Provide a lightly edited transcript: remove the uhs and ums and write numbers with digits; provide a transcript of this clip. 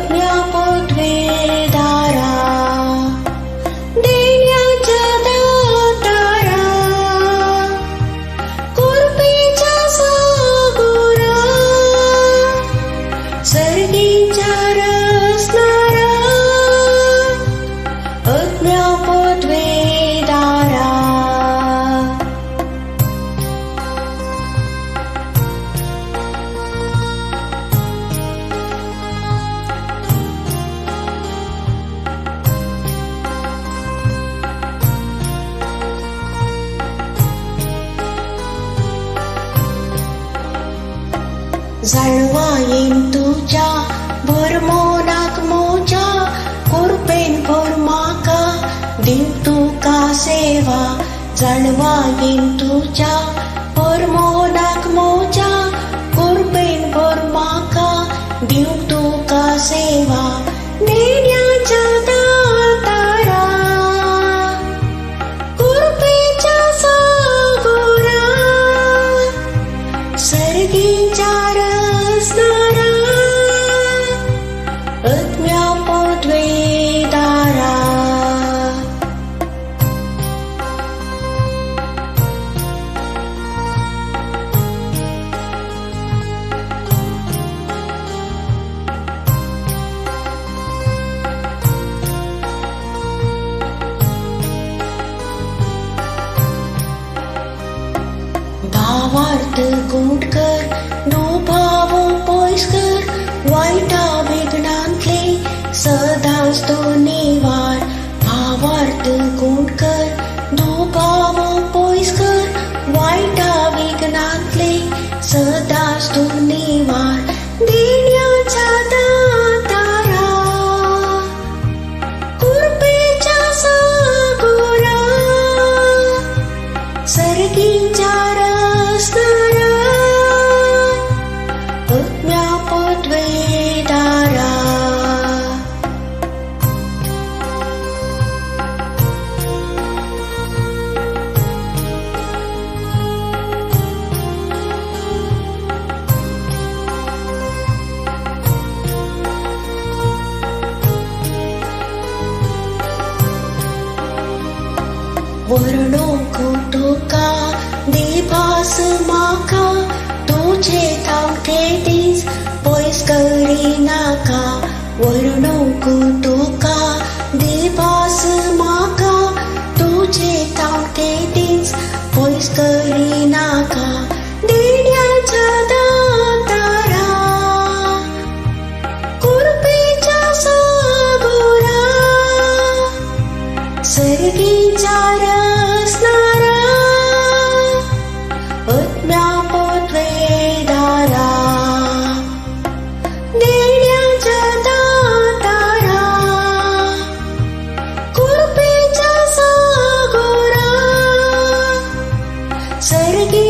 अज्ञापोद्वे दारा देण्याच्या दातारा कृपेचा सागोरा सर्गीचा रसणारा अज्ञापोद्वे दारा जाणवा येईन तुझ्या भरमोनाक मोजा कृपेन भर माका दिव तुका सेवा जाणवा येईन तुझ्या भरमोनाक मोजा कृपेन भर माका दिव तुका सेवा देण्याच्या दातारा कृपेचा सागोरा सर्गीचा रसणारा अज्ञापोद्वे दारा भावार्थ गुंड कर दुभाव पयस कर वाईटा विघ्नांतले सदांच तो निवार भावार्थ गुंड कर दुभाव पयस कर वाईटा विघ्नांतले सदांच तो निवार देण्याच्या दातारा कृपेचा सागोरा सर्गीचा रसणारा अज्ञापोद्वे दारा वर्णोक तुका देभास माका तुझे थांबते दीस पयस करी नाका वर्णोक तुका देभास माका तुझे थांबते दीस पयस करी नाका देण्याच्या दातारा कृपेचा सागोरा सर्गीचा रसणारा अज्ञापोद्वे दारा देण्याच्या दातारा कृपेचा सागोरा सर्गी